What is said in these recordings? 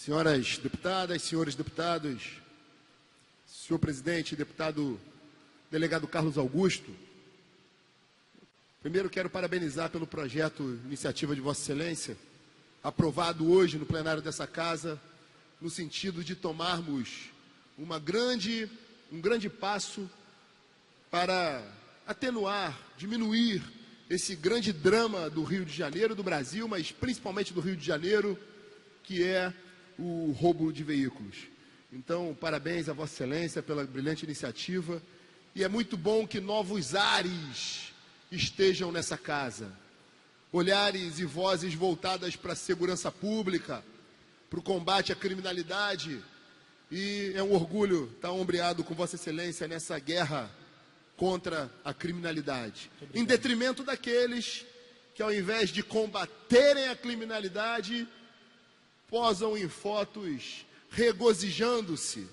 Senhoras deputadas, senhores deputados, senhor presidente, deputado delegado Carlos Augusto, primeiro quero parabenizar pelo projeto iniciativa de Vossa Excelência, aprovado hoje no plenário dessa casa, no sentido de tomarmos um grande passo para atenuar, diminuir esse grande drama do Rio de Janeiro, do Brasil, mas principalmente do Rio de Janeiro, que é o roubo de veículos. Então, parabéns a Vossa Excelência pela brilhante iniciativa, e é muito bom que novos ares estejam nessa casa. Olhares e vozes voltadas para a segurança pública, para o combate à criminalidade, e é um orgulho estar ombreado com Vossa Excelência nessa guerra contra a criminalidade, em detrimento daqueles que, ao invés de combaterem a criminalidade, posam em fotos regozijando-se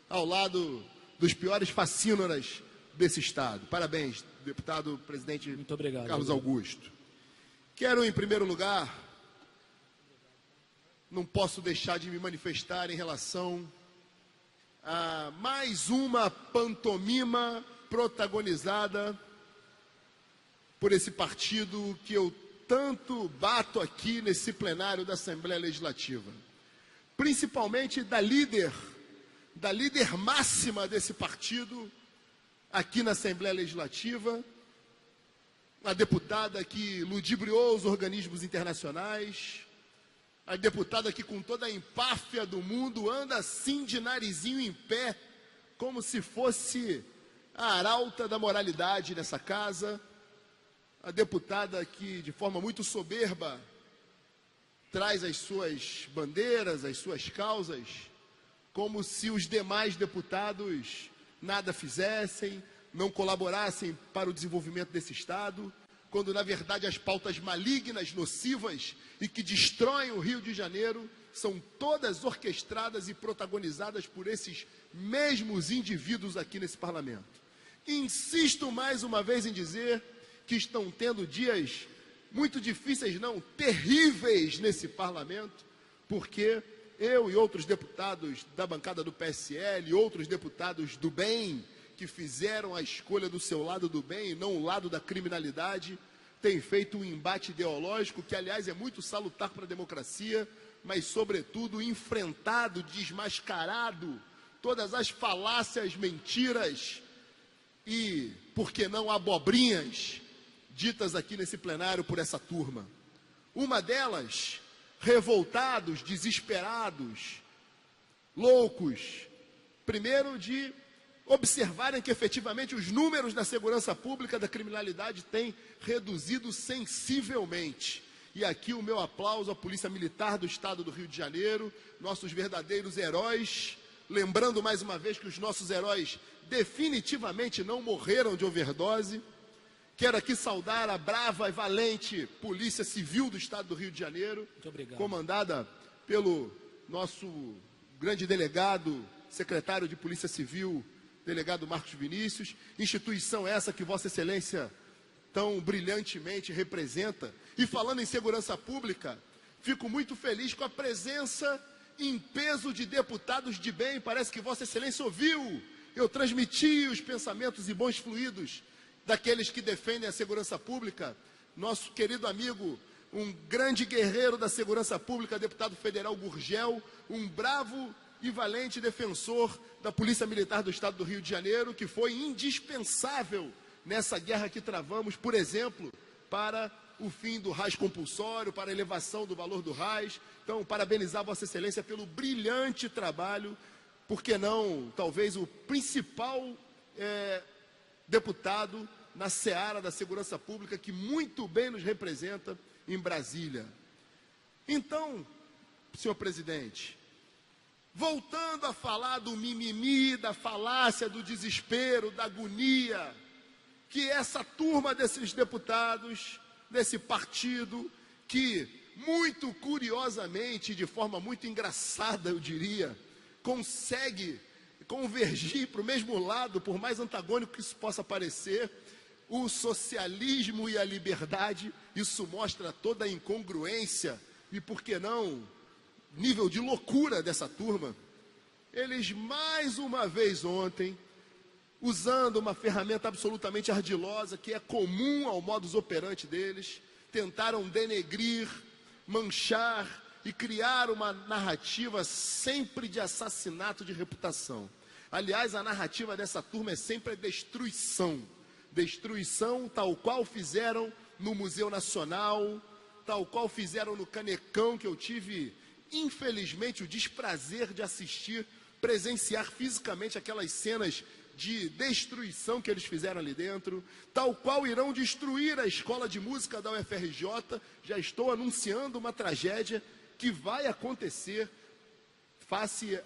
ao lado dos piores facínoras desse Estado. Parabéns, deputado presidente. Muito obrigado, Carlos Augusto. Quero, em primeiro lugar, não posso deixar de me manifestar em relação a mais uma pantomima protagonizada por esse partido que eu tanto bato aqui nesse plenário da Assembleia Legislativa, principalmente da líder máxima desse partido aqui na Assembleia Legislativa, a deputada que ludibriou os organismos internacionais, a deputada que, com toda a empáfia do mundo, anda assim de narizinho em pé, como se fosse a arauta da moralidade nessa casa, a deputada que, de forma muito soberba, traz as suas bandeiras, as suas causas, como se os demais deputados nada fizessem, não colaborassem para o desenvolvimento desse Estado, quando, na verdade, as pautas malignas, nocivas e que destroem o Rio de Janeiro são todas orquestradas e protagonizadas por esses mesmos indivíduos aqui nesse parlamento. Insisto mais uma vez em dizer que estão tendo dias muito difíceis, não, terríveis nesse parlamento, porque eu e outros deputados da bancada do PSL, e outros deputados do bem, que fizeram a escolha do seu lado do bem e não o lado da criminalidade, têm feito um embate ideológico que, aliás, é muito salutar para a democracia, mas, sobretudo, enfrentado, desmascarado, todas as falácias, mentiras e, por que não, abobrinhas ditas aqui nesse plenário por essa turma. Uma delas, revoltados, desesperados, loucos, primeiro de observarem que efetivamente os números da segurança pública, da criminalidade, têm reduzido sensivelmente. E aqui o meu aplauso à Polícia Militar do Estado do Rio de Janeiro, nossos verdadeiros heróis, lembrando mais uma vez que os nossos heróis definitivamente não morreram de overdose. Quero aqui saudar a brava e valente Polícia Civil do Estado do Rio de Janeiro, comandada pelo nosso grande delegado, secretário de Polícia Civil, delegado Marcos Vinícius, instituição essa que Vossa Excelência tão brilhantemente representa. E falando em segurança pública, fico muito feliz com a presença em peso de deputados de bem. Parece que Vossa Excelência ouviu, eu transmiti os pensamentos e bons fluidos daqueles que defendem a segurança pública. Nosso querido amigo, um grande guerreiro da segurança pública, deputado federal Gurgel, um bravo e valente defensor da Polícia Militar do Estado do Rio de Janeiro, que foi indispensável nessa guerra que travamos, por exemplo, para o fim do RAS compulsório, para a elevação do valor do RAS. Então, parabenizar Vossa Excelência pelo brilhante trabalho, por que não, talvez o principal deputado na seara da segurança pública, que muito bem nos representa em Brasília. Então, senhor presidente, voltando a falar do mimimi, da falácia, do desespero, da agonia, que essa turma desses deputados, desse partido, que muito curiosamente, de forma muito engraçada, eu diria, consegue convergir para o mesmo lado, por mais antagônico que isso possa parecer, o socialismo e a liberdade. Isso mostra toda a incongruência e, por que não, nível de loucura dessa turma, eles mais uma vez ontem, usando uma ferramenta absolutamente ardilosa, que é comum ao modus operandi deles, tentaram denegrir, manchar e criar uma narrativa sempre de assassinato de reputação. Aliás, a narrativa dessa turma é sempre a destruição. Destruição tal qual fizeram no Museu Nacional, tal qual fizeram no Canecão, que eu tive, infelizmente, o desprazer de assistir, presenciar fisicamente aquelas cenas de destruição que eles fizeram ali dentro, tal qual irão destruir a Escola de Música da UFRJ. Já estou anunciando uma tragédia que vai acontecer face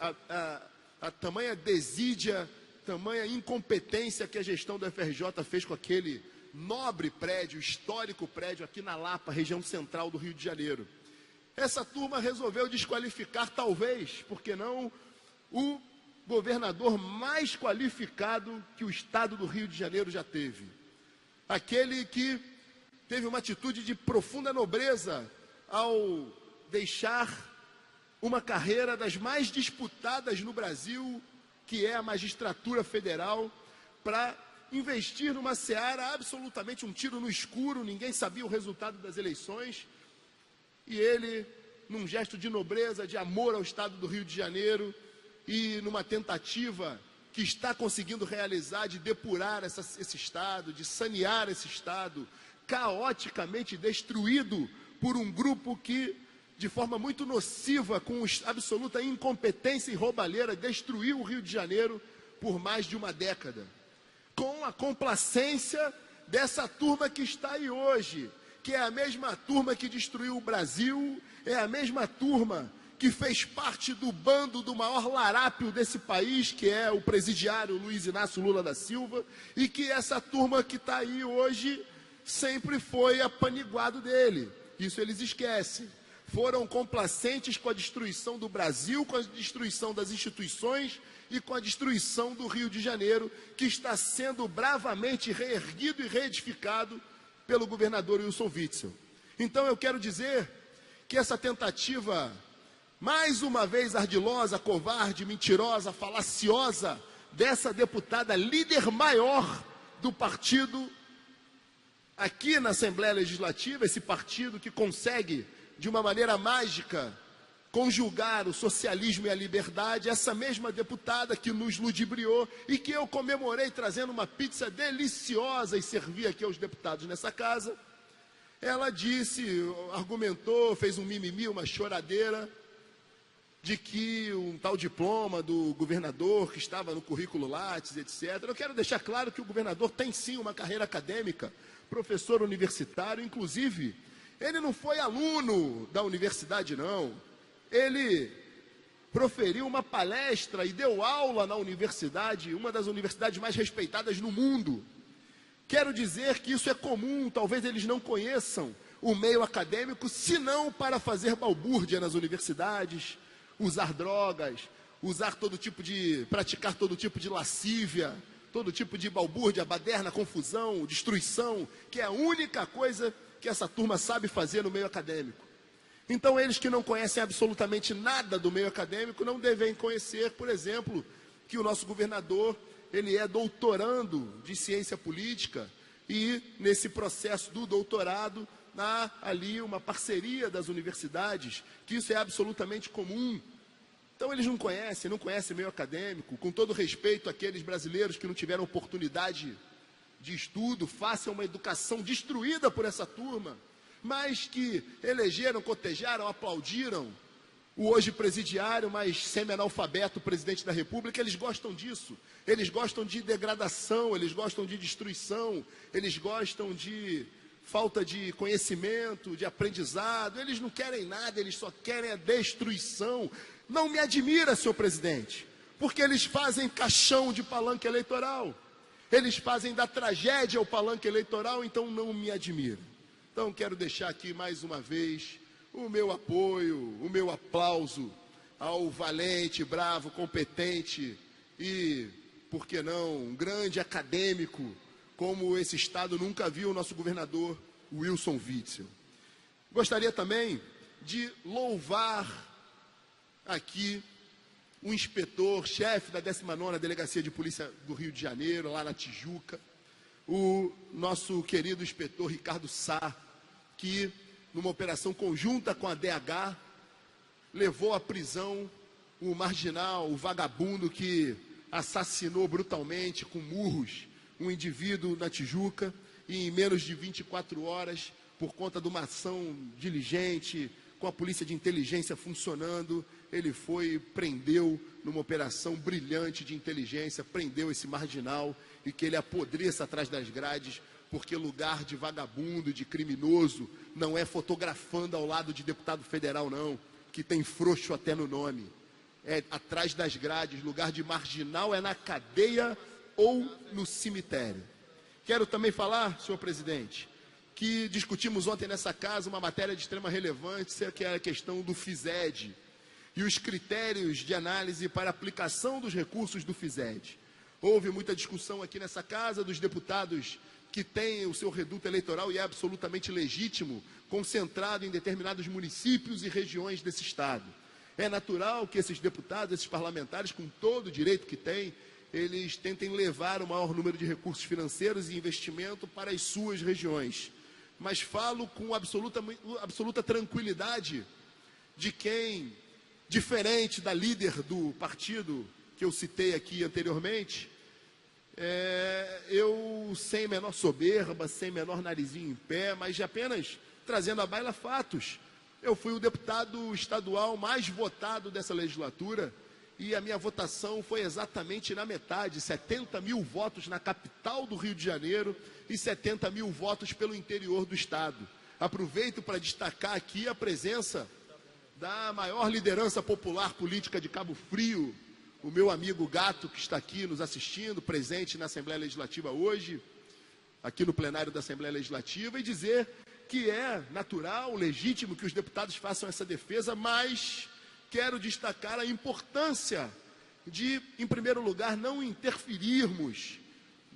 a tamanha desídia, tamanha incompetência que a gestão da UFRJ fez com aquele nobre prédio, histórico prédio aqui na Lapa, região central do Rio de Janeiro. Essa turma resolveu desqualificar, talvez, por que não, o governador mais qualificado que o estado do Rio de Janeiro já teve. Aquele que teve uma atitude de profunda nobreza ao deixar uma carreira das mais disputadas no Brasil, que é a magistratura federal, para investir numa seara absolutamente um tiro no escuro, ninguém sabia o resultado das eleições, e ele, num gesto de nobreza, de amor ao estado do Rio de Janeiro, e numa tentativa que está conseguindo realizar de depurar esse estado, de sanear esse estado, caoticamente destruído por um grupo que, de forma muito nociva, com absoluta incompetência e roubalheira, destruiu o Rio de Janeiro por mais de uma década. Com a complacência dessa turma que está aí hoje, que é a mesma turma que destruiu o Brasil, é a mesma turma que fez parte do bando do maior larápio desse país, que é o presidiário Luiz Inácio Lula da Silva, e que essa turma que está aí hoje sempre foi apaniguado dele. Isso eles esquecem. Foram complacentes com a destruição do Brasil, com a destruição das instituições e com a destruição do Rio de Janeiro, que está sendo bravamente reerguido e reedificado pelo governador Wilson Witzel. Então eu quero dizer que essa tentativa, mais uma vez ardilosa, covarde, mentirosa, falaciosa, dessa deputada líder maior do partido aqui na Assembleia Legislativa, esse partido que consegue, de uma maneira mágica, conjugar o socialismo e a liberdade, essa mesma deputada que nos ludibriou e que eu comemorei trazendo uma pizza deliciosa e servi aqui aos deputados nessa casa, ela disse, argumentou, fez um mimimi, uma choradeira, de que um tal diploma do governador que estava no currículo Lattes, etc. Eu quero deixar claro que o governador tem sim uma carreira acadêmica, professor universitário, inclusive, ele não foi aluno da universidade, não. Ele proferiu uma palestra e deu aula na universidade, uma das universidades mais respeitadas no mundo. Quero dizer que isso é comum, talvez eles não conheçam o meio acadêmico, senão para fazer balbúrdia nas universidades, usar drogas, praticar todo tipo de lascívia, todo tipo de balbúrdia, baderna, confusão, destruição, que é a única coisa que essa turma sabe fazer no meio acadêmico. Então, eles que não conhecem absolutamente nada do meio acadêmico, não devem conhecer, por exemplo, que o nosso governador, ele é doutorando de ciência política, e nesse processo do doutorado, há ali uma parceria das universidades, que isso é absolutamente comum. Então eles não conhecem meio acadêmico, com todo respeito àqueles brasileiros que não tiveram oportunidade de estudo, façam uma educação destruída por essa turma, mas que elegeram, cotejaram, aplaudiram o hoje presidiário, mas semi-analfabeto presidente da República. Eles gostam disso, eles gostam de degradação, eles gostam de destruição, eles gostam de falta de conhecimento, de aprendizado, eles não querem nada, eles só querem a destruição. Não me admira, senhor presidente, porque eles fazem caixão de palanque eleitoral, eles fazem da tragédia o palanque eleitoral, então não me admira. Então quero deixar aqui mais uma vez o meu apoio, o meu aplauso ao valente, bravo, competente e, por que não, um grande acadêmico, como esse estado nunca viu, o nosso governador Wilson Witzel. Gostaria também de louvar aqui um inspetor, chefe da 19ª Delegacia de Polícia do Rio de Janeiro, lá na Tijuca, o nosso querido inspetor Ricardo Sá, que, numa operação conjunta com a DH, levou à prisão o marginal, o vagabundo que assassinou brutalmente, com murros, um indivíduo na Tijuca, e em menos de 24 horas, por conta de uma ação diligente, com a polícia de inteligência funcionando, ele prendeu numa operação brilhante de inteligência, prendeu esse marginal e que ele apodreça atrás das grades, porque lugar de vagabundo, de criminoso, não é fotografando ao lado de deputado federal, não, que tem frouxo até no nome. É atrás das grades, lugar de marginal é na cadeia ou no cemitério. Quero também falar, senhor presidente, que discutimos ontem nessa casa uma matéria de extrema relevância, que é a questão do FISED e os critérios de análise para aplicação dos recursos do FISED. Houve muita discussão aqui nessa casa dos deputados que têm o seu reduto eleitoral, e é absolutamente legítimo, concentrado em determinados municípios e regiões desse Estado. É natural que esses deputados, esses parlamentares, com todo o direito que têm, eles tentem levar o maior número de recursos financeiros e investimento para as suas regiões. Mas falo com absoluta tranquilidade de quem, diferente da líder do partido que eu citei aqui anteriormente, eu, sem menor soberba, sem menor narizinho em pé, mas apenas trazendo à baila fatos. Eu fui o deputado estadual mais votado dessa legislatura e a minha votação foi exatamente na metade, 70 mil votos na capital do Rio de Janeiro e 70 mil votos pelo interior do estado. Aproveito para destacar aqui a presença da maior liderança popular política de Cabo Frio, o meu amigo Gato, que está aqui nos assistindo, presente na Assembleia Legislativa hoje, aqui no plenário da Assembleia Legislativa, e dizer que é natural, legítimo que os deputados façam essa defesa, mas quero destacar a importância de, em primeiro lugar, não interferirmos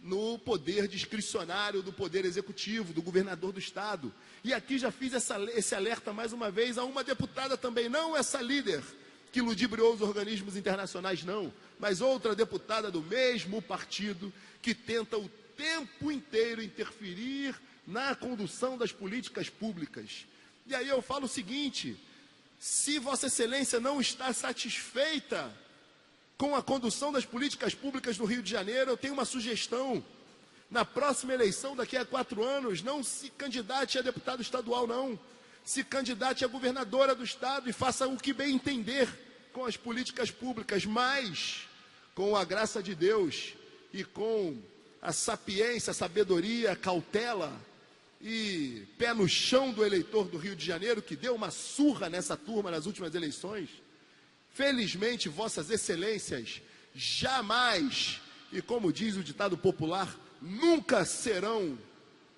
no poder discricionário do Poder Executivo, do governador do Estado. E aqui já fiz esse alerta mais uma vez a uma deputada também, não essa líder que ludibriou os organismos internacionais, não, mas outra deputada do mesmo partido que tenta o tempo inteiro interferir na condução das políticas públicas. E aí eu falo o seguinte: se Vossa Excelência não está satisfeita com a condução das políticas públicas do Rio de Janeiro, eu tenho uma sugestão. Na próxima eleição, daqui a 4 anos, não se candidate a deputado estadual, não. Se candidate a governadora do estado e faça o que bem entender com as políticas públicas, mas com a graça de Deus e com a sapiência, a sabedoria, a cautela e pé no chão do eleitor do Rio de Janeiro, que deu uma surra nessa turma nas últimas eleições. Felizmente, Vossas Excelências jamais, e como diz o ditado popular, nunca serão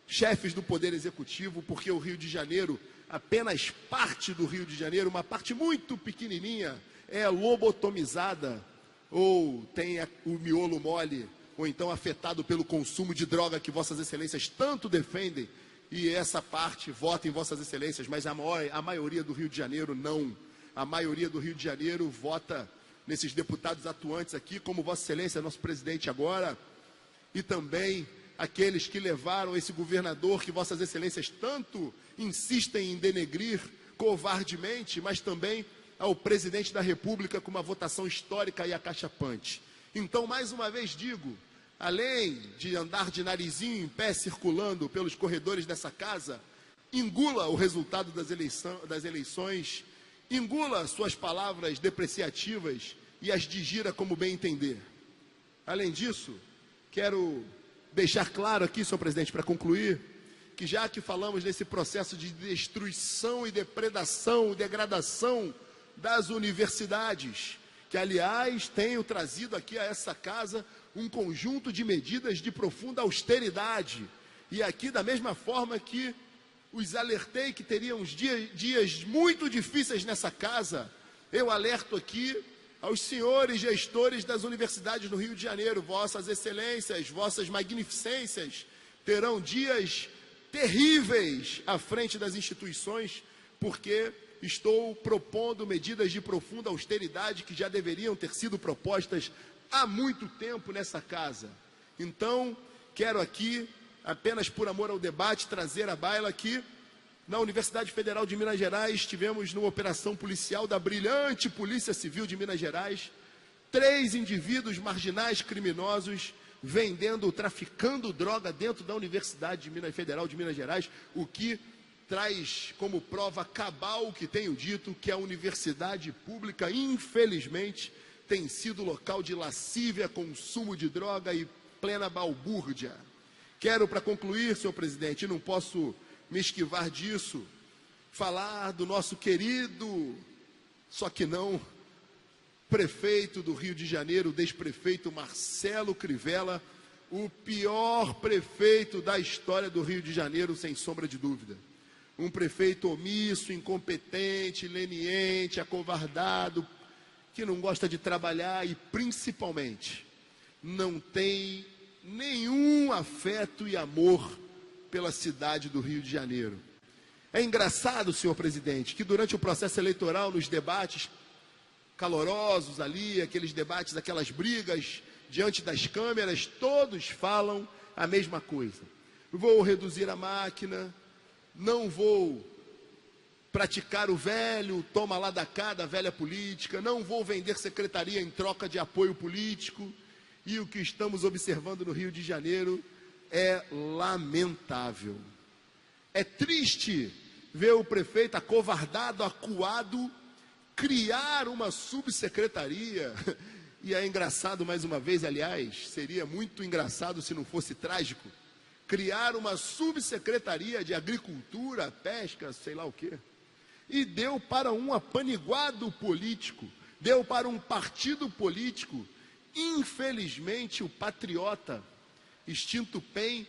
chefes do Poder Executivo, porque o Rio de Janeiro, apenas parte do Rio de Janeiro, uma parte muito pequenininha, é lobotomizada, ou tem o miolo mole, ou então afetado pelo consumo de droga que Vossas Excelências tanto defendem, e essa parte vota em Vossas Excelências, mas a maioria do Rio de Janeiro não. A maioria do Rio de Janeiro vota nesses deputados atuantes aqui, como Vossa Excelência, nosso presidente agora, e também aqueles que levaram esse governador que Vossas Excelências tanto insistem em denegrir covardemente, mas também ao presidente da República com uma votação histórica e acachapante. Então, mais uma vez digo, além de andar de narizinho em pé circulando pelos corredores dessa casa, engula o resultado das eleições, engula suas palavras depreciativas e as digira como bem entender. Além disso, quero deixar claro aqui, senhor presidente, para concluir, que já que falamos nesse processo de destruição e depredação, degradação das universidades, que aliás tenho trazido aqui a essa casa um conjunto de medidas de profunda austeridade, e aqui da mesma forma que os alertei que teriam dias muito difíceis nessa casa, eu alerto aqui aos senhores gestores das universidades do Rio de Janeiro: Vossas Excelências, Vossas Magnificências terão dias terríveis à frente das instituições, porque estou propondo medidas de profunda austeridade que já deveriam ter sido propostas há muito tempo nessa casa. Então, quero aqui, apenas por amor ao debate, trazer à baila que na Universidade Federal de Minas Gerais estivemos numa operação policial da brilhante Polícia Civil de Minas Gerais, 3 indivíduos marginais criminosos vendendo, traficando droga dentro da Universidade Federal de Minas Gerais, o que traz como prova cabal o que tenho dito, que a universidade pública, infelizmente, tem sido local de lascívia, consumo de droga e plena balbúrdia. Quero, para concluir, senhor presidente, não posso me esquivar disso, falar do nosso querido, só que não, prefeito do Rio de Janeiro, o desprefeito Marcelo Crivella, o pior prefeito da história do Rio de Janeiro, sem sombra de dúvida. Um prefeito omisso, incompetente, leniente, acovardado, que não gosta de trabalhar e, principalmente, não tem nenhum afeto e amor pela cidade do Rio de Janeiro. É engraçado, senhor presidente, que durante o processo eleitoral, nos debates calorosos ali, aqueles debates, aquelas brigas diante das câmeras, todos falam a mesma coisa. Vou reduzir a máquina, não vou praticar o velho, toma lá da cá da velha política, não vou vender secretaria em troca de apoio político. E o que estamos observando no Rio de Janeiro é lamentável. É triste ver o prefeito acovardado, acuado, criar uma subsecretaria. E é engraçado, mais uma vez, aliás, seria muito engraçado se não fosse trágico, criar uma subsecretaria de agricultura, pesca, sei lá o quê. E deu para um apaniguado político, deu para um partido político, infelizmente o Patriota, extinto PEN,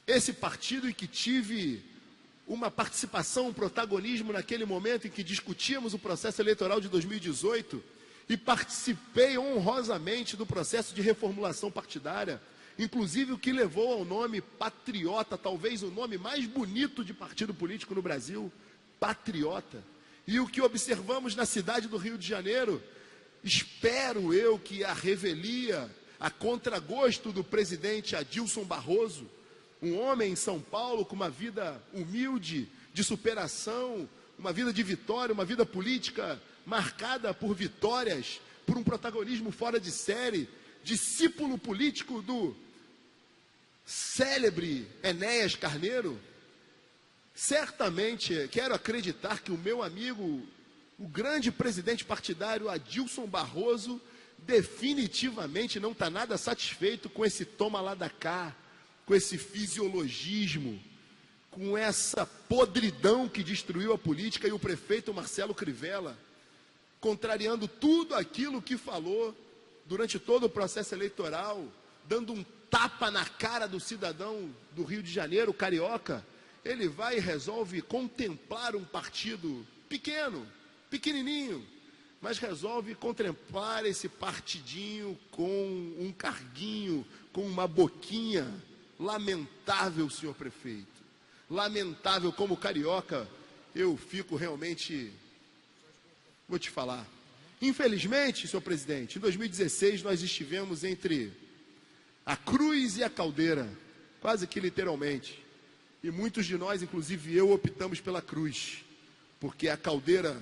esse partido em que tive uma participação, um protagonismo naquele momento em que discutíamos o processo eleitoral de 2018 e participei honrosamente do processo de reformulação partidária, inclusive o que levou ao nome Patriota, talvez o nome mais bonito de partido político no Brasil, Patriota. E o que observamos na cidade do Rio de Janeiro, espero eu que a revelia, a contragosto do presidente Adilson Barroso, um homem em São Paulo com uma vida humilde, de superação, uma vida de vitória, uma vida política marcada por vitórias, por um protagonismo fora de série, discípulo político do célebre Enéas Carneiro. Certamente, quero acreditar que o meu amigo, o grande presidente partidário Adilson Barroso, definitivamente não está nada satisfeito com esse toma lá da cá, com esse fisiologismo, com essa podridão que destruiu a política, e o prefeito Marcelo Crivella, contrariando tudo aquilo que falou durante todo o processo eleitoral, dando um tapa na cara do cidadão do Rio de Janeiro, carioca. Ele vai e resolve contemplar um partido pequeno, pequenininho, mas resolve contemplar esse partidinho com um carguinho, com uma boquinha. Lamentável, senhor prefeito. Lamentável. Como carioca, eu fico realmente... Vou te falar. Infelizmente, senhor presidente, em 2016 nós estivemos entre a cruz e a caldeira, quase que literalmente. E muitos de nós, inclusive eu, optamos pela cruz, porque a caldeira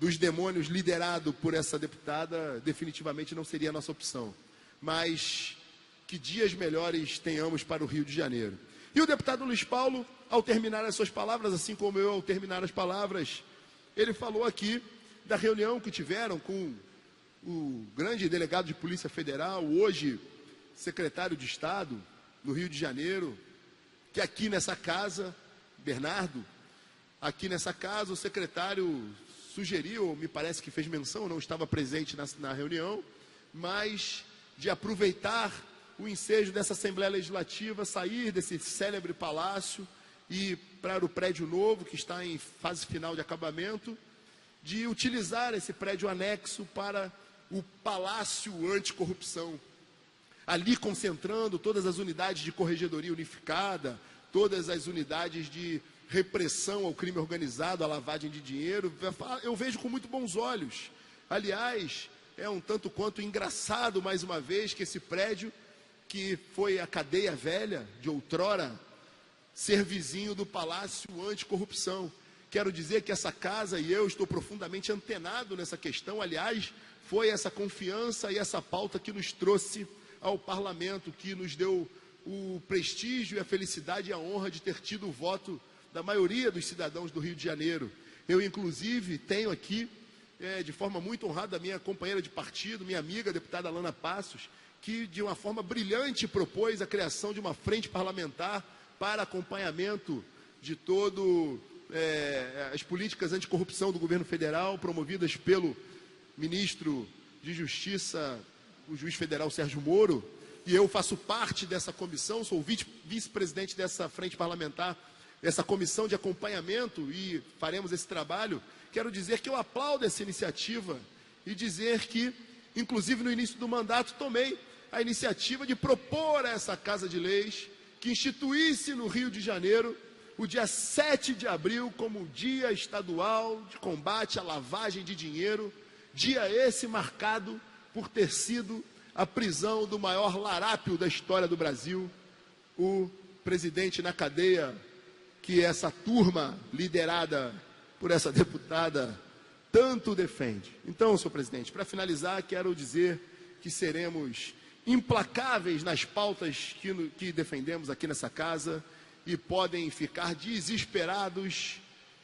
dos demônios, liderado por essa deputada, definitivamente não seria a nossa opção. Mas que dias melhores tenhamos para o Rio de Janeiro. E o deputado Luiz Paulo, ao terminar as suas palavras, assim como eu ao terminar as palavras, ele falou aqui da reunião que tiveram com o grande delegado de Polícia Federal, hoje secretário de Estado no Rio de Janeiro, que aqui nessa casa, Bernardo, aqui nessa casa o secretário sugeriu, me parece que fez menção, não estava presente na reunião, mas de aproveitar o ensejo dessa Assembleia Legislativa, sair desse célebre palácio e para o prédio novo, que está em fase final de acabamento, de utilizar esse prédio anexo para o Palácio Anticorrupção, ali concentrando todas as unidades de corregedoria unificada, todas as unidades de repressão ao crime organizado, à lavagem de dinheiro, eu vejo com muito bons olhos. Aliás, é um tanto quanto engraçado, mais uma vez, que esse prédio, que foi a cadeia velha de outrora, ser vizinho do Palácio Anticorrupção. Quero dizer que essa casa, e eu estou profundamente antenado nessa questão, aliás, foi essa confiança e essa pauta que nos trouxe ao parlamento, que nos deu o prestígio e a felicidade e a honra de ter tido o voto da maioria dos cidadãos do Rio de Janeiro. Eu, inclusive, tenho aqui, de forma muito honrada, a minha companheira de partido, minha amiga, a deputada Alana Passos, que de uma forma brilhante propôs a criação de uma frente parlamentar para acompanhamento de todo as políticas anticorrupção do governo federal, promovidas pelo ministro de Justiça, o juiz federal Sérgio Moro, e eu faço parte dessa comissão, sou vice-presidente dessa frente parlamentar, dessa comissão de acompanhamento, e faremos esse trabalho. Quero dizer que eu aplaudo essa iniciativa e dizer que, inclusive no início do mandato, tomei a iniciativa de propor a essa Casa de Leis que instituísse no Rio de Janeiro o dia 7 de abril como Dia Estadual de Combate à Lavagem de Dinheiro, dia esse marcado por ter sido a prisão do maior larápio da história do Brasil, o presidente na cadeia, que essa turma liderada por essa deputada tanto defende. Então, senhor presidente, para finalizar, quero dizer que seremos implacáveis nas pautas que defendemos aqui nessa casa, e podem ficar desesperados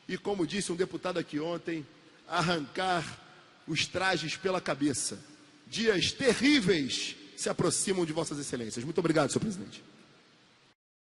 e, como disse um deputado aqui ontem, arrancar os trajes pela cabeça. Dias terríveis se aproximam de vossas excelências. Muito obrigado, senhor presidente.